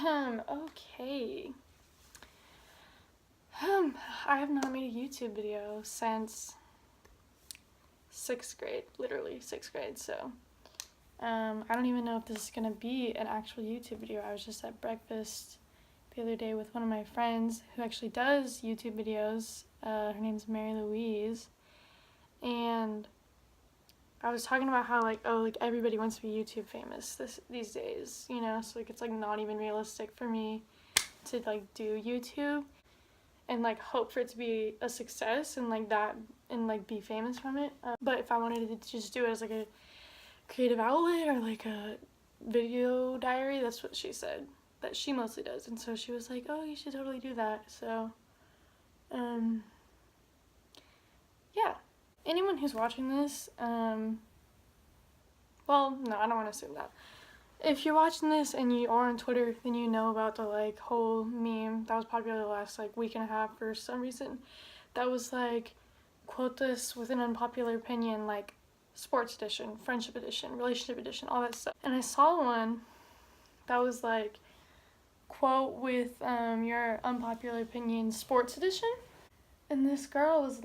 Okay. I have not made a YouTube video since 6th grade, literally 6th grade, so I don't even know if this is gonna be an actual YouTube video. I was just at breakfast the other day with one of my friends who actually does YouTube videos. Her name's Mary Louise, and I was talking about how everybody wants to be YouTube famous these days, you know, so it's not even realistic for me to do YouTube and hope for it to be a success and be famous from it. But if I wanted to just do it as a creative outlet or a video diary, that's what she said that she mostly does. And so she was like, oh, you should totally do that. So yeah, anyone who's watching this, well, no, I don't want to assume that. If you're watching this and you are on Twitter, then you know about the whole meme that was popular the last week and a half for some reason. That was quote this with an unpopular opinion, sports edition, friendship edition, relationship edition, all that stuff. And I saw one that was quote with your unpopular opinion sports edition. And this girl was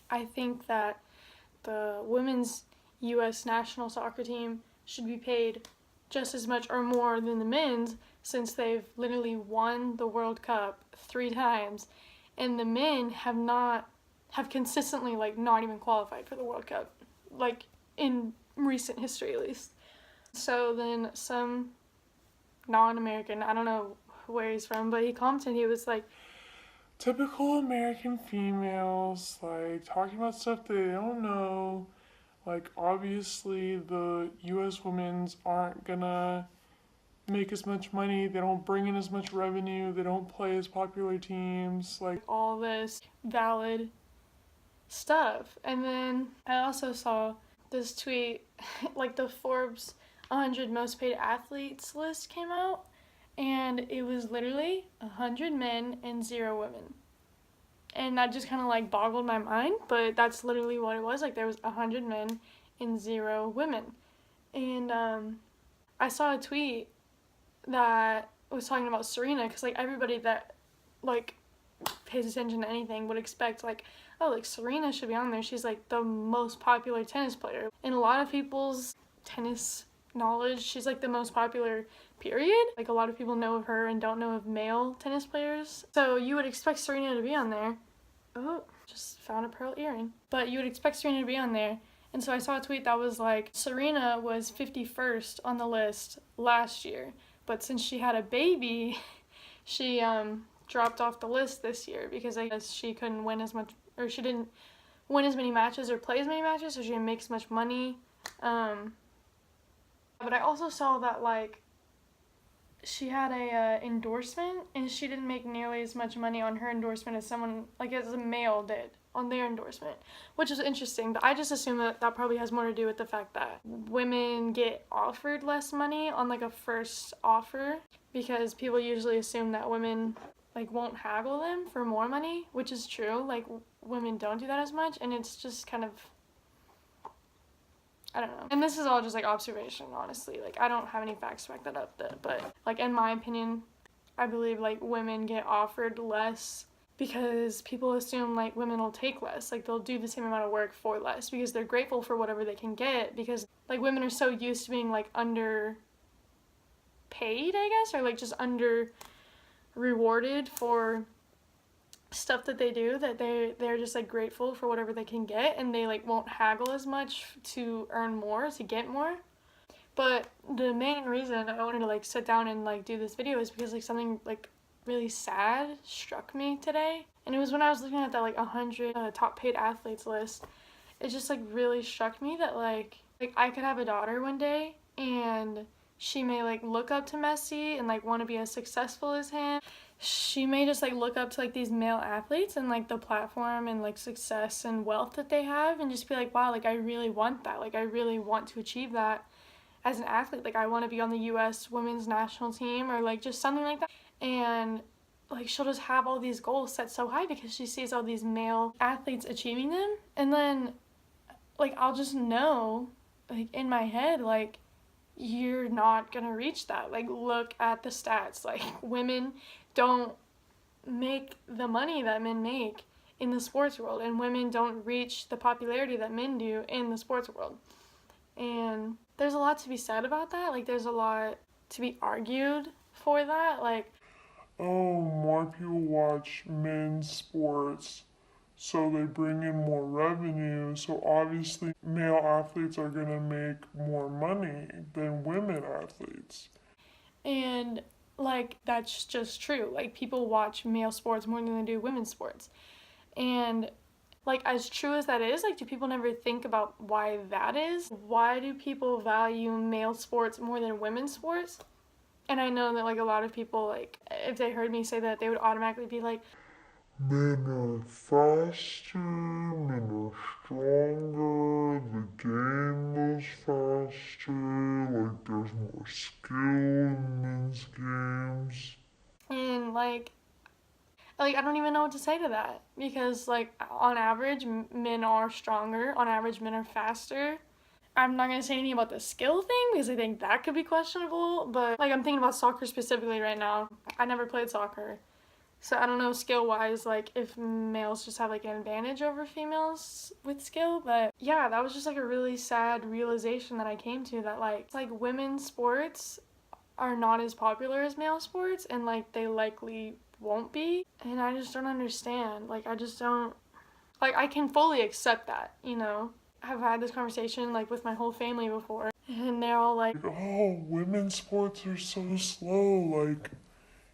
I think that the women's U.S. national soccer team should be paid just as much or more than the men's, since they've literally won the World Cup 3 times, and the men have consistently not even qualified for the World Cup, in recent history at least. So then some non-American, I don't know where he's from, but he commented, he was like, typical American females, talking about stuff they don't know. Obviously, the U.S. women's aren't gonna make as much money. They don't bring in as much revenue. They don't play as popular teams. All this valid stuff. And then I also saw this tweet, the Forbes 100 most paid athletes list came out, and it was literally 100 men and 0 women. And that just kind of boggled my mind, but that's literally what it was. There was 100 men and 0 women. And I saw a tweet that was talking about Serena, because everybody that pays attention to anything would expect Serena should be on there. She's the most popular tennis player. In a lot of people's tennis knowledge, she's the most popular, period. A lot of people know of her and don't know of male tennis players. So you would expect Serena to be on there. Oh, just found a pearl earring. But you would expect Serena to be on there. And so I saw a tweet that was Serena was 51st on the list last year, but since she had a baby, she dropped off the list this year because I guess she couldn't win as much, or she didn't win as many matches or play as many matches, so she didn't make as much money. But I also saw that she had a endorsement, and she didn't make nearly as much money on her endorsement as someone as a male did on their endorsement, which is interesting. But I just assume that probably has more to do with the fact that women get offered less money on a first offer, because people usually assume that women won't haggle them for more money, which is true. Women don't do that as much, and it's just kind of, I don't know. And this is all just observation, honestly. I don't have any facts to back that up, but in my opinion, I believe women get offered less because people assume women will take less. They'll do the same amount of work for less because they're grateful for whatever they can get, because women are so used to being underpaid, I guess, or just under rewarded for stuff that they do, that they're just grateful for whatever they can get, and they won't haggle as much to earn more, to get more. But the main reason I wanted to sit down and do this video is because something really sad struck me today, and it was when I was looking at that 100 top paid athletes list. It just really struck me that I could have a daughter one day, and she may look up to Messi and want to be as successful as him. She may just look up to these male athletes and the platform and success and wealth that they have, and just be wow, I really want that. I really want to achieve that as an athlete. I want to be on the U.S. women's national team, or just something like that. And she'll just have all these goals set so high because she sees all these male athletes achieving them, and then I'll just know in my head you're not gonna reach that. Like, look at the stats. Like, women don't make the money that men make in the sports world, and women don't reach the popularity that men do in the sports world. And there's a lot to be said about that. Like, there's a lot to be argued for that. Like, oh, more people watch men's sports, so they bring in more revenue. So obviously, male athletes are going to make more money than women athletes. and like, that's just true. Like, people watch male sports more than they do women's sports. And like, as true as that is, like, do people never think about why that is? Why do people value male sports more than women's sports? And I know that, like, a lot of people, like, if they heard me say that, they would automatically be like, Men are faster, men are stronger, the game moves faster, like there's more skill in men's games. and like, I don't even know what to say to that, because, like, on average, men are stronger. On average, men are faster. I'm not gonna say anything about the skill thing because I think that could be questionable, but, like, I'm thinking about soccer specifically right now. I never played soccer, so I don't know skill-wise, like, if males just have, like, an advantage over females with skill, but yeah, that was just, like, a really sad realization that I came to, that, like women's sports are not as popular as male sports, and, like, they likely won't be, and I just don't understand. Like, I just don't, like, I can fully accept that, you know? I've had this conversation, like, with my whole family before, and they're all like, Oh, women's sports are so slow, like,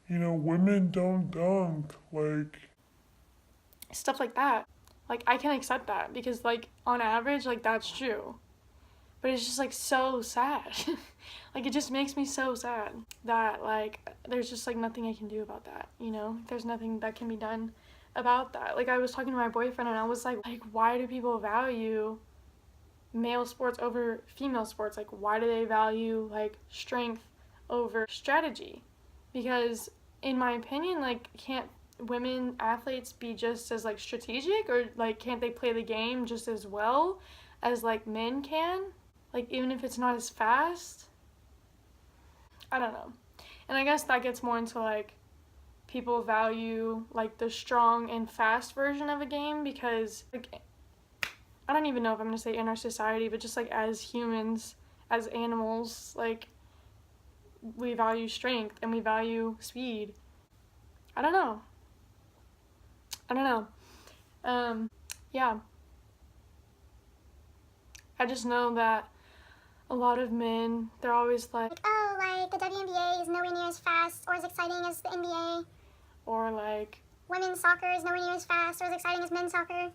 women don't dunk, like, stuff like that. Like, I can accept that because, like, on average, like, that's true. But it's just, like, so sad. Like, it just makes me so sad that, like, there's just, like, nothing I can do about that, you know? There's nothing that can be done about that. Like, I was talking to my boyfriend and I was like, why do people value male sports over female sports? Like, why do they value, like, strength over strategy? Because, in my opinion, like, can't women athletes be just as, like, strategic, or, like, can't they play the game just as well as, like, men can? Like, even if it's not as fast? I don't know. And I guess that gets more into, like, people value, like, the strong and fast version of a game because, like, I don't even know if I'm going to say in our society, but just, like, as humans, as animals, like, we value strength and we value speed. I don't know. Yeah. I just know that a lot of men, they're always like, oh, like, the WNBA is nowhere near as fast or as exciting as the NBA. or like, Women's soccer is nowhere near as fast or as exciting as men's soccer.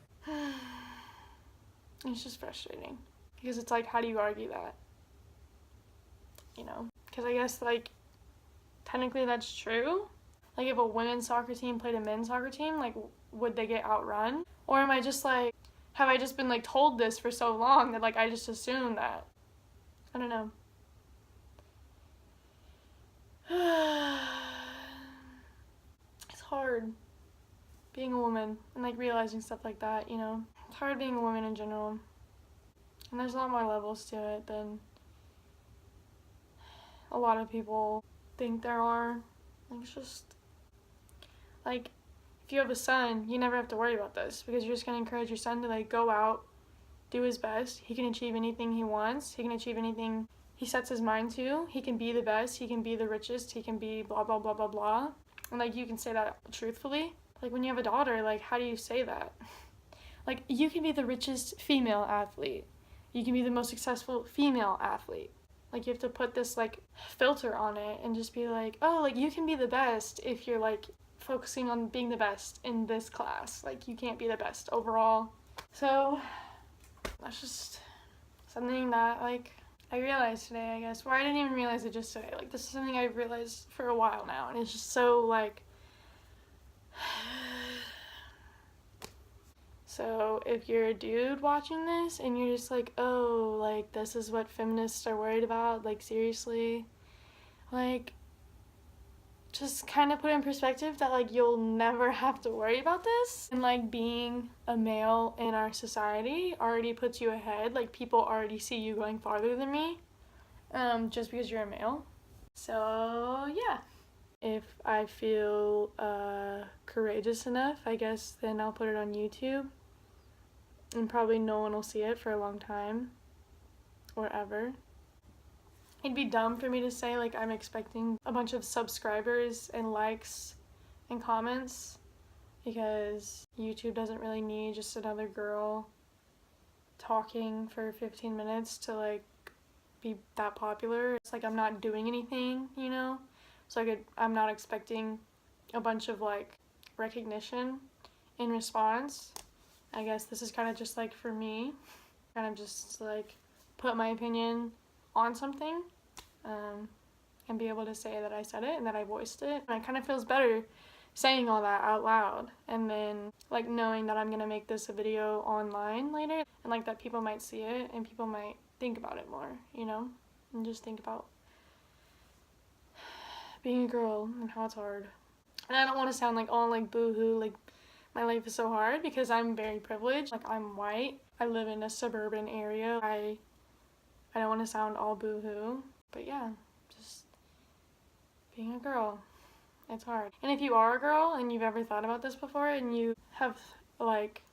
it's just frustrating. Because it's like, how do you argue that? You know? Because I guess, like, technically that's true. Like, if a women's soccer team played a men's soccer team, like, would they get outrun? Or am I just, like, have I just been, like, told this for so long that, like, I just assume that? I don't know. It's hard being a woman and, like, realizing stuff like that, you know? It's hard being a woman in general. And there's a lot more levels to it than a lot of people think there are. Like, it's just, like, if you have a son, you never have to worry about this because you're just going to encourage your son to, like, go out, do his best. He can achieve anything he wants. He can achieve anything he sets his mind to. He can be the best. He can be the richest. He can be blah, blah, blah, blah, blah. And, like, you can say that truthfully. Like, when you have a daughter, like, how do you say that? Like, you can be the richest female athlete. You can be the most successful female athlete. Like, you have to put this, like, filter on it and just be like, oh, like, you can be the best if you're, like, focusing on being the best in this class. Like, you can't be the best overall. So, that's just something that, like, I realized today, I guess. Or I didn't even realize it just today. Like, this is something I've realized for a while now. And it's just so, like... So, if you're a dude watching this and you're just like, oh, like, this is what feminists are worried about, like, seriously, like, just kind of put in perspective that, like, you'll never have to worry about this. And, like, being a male in our society already puts you ahead. Like, people already see you going farther than me. just because you're a male. So yeah. If I feel courageous enough, I guess then I'll put it on YouTube. And probably no one will see it for a long time. Or ever. It'd be dumb for me to say like I'm expecting a bunch of subscribers and likes and comments, because YouTube doesn't really need just another girl talking for 15 minutes to like be that popular. It's like I'm not doing anything, you know? So I'm not expecting a bunch of like recognition in response. I guess this is kind of just like for me, kind of just like put my opinion on something, and be able to say that I said it and that I voiced it. And it kind of feels better saying all that out loud, and then like knowing that I'm gonna make this a video online later, and like that people might see it and people might think about it more, you know, and just think about being a girl and how it's hard. And I don't want to sound like all like boo-hoo, like my life is so hard, because I'm very privileged. Like I'm white, I live in a suburban area. I don't want to sound all boo-hoo, but yeah, just being a girl, it's hard. And if you are a girl and you've ever thought about this before and you have like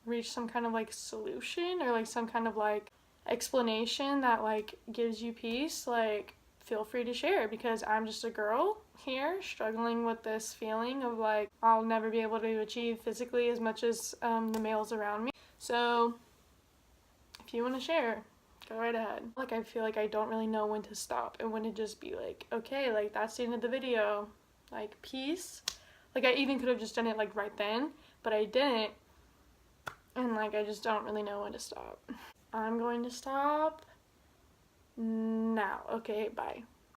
reached some kind of like solution or like some kind of like explanation that like gives you peace, like feel free to share, because I'm just a girl here struggling with this feeling of like I'll never be able to achieve physically as much as the males around me. So if you want to share, go right ahead. Like I feel like I don't really know when to stop and when to just be like, okay, like that's the end of the video, like peace. Like I even could have just done it like right then, but I didn't, and like I just don't really know when to stop. I'm going to stop now. Okay, bye.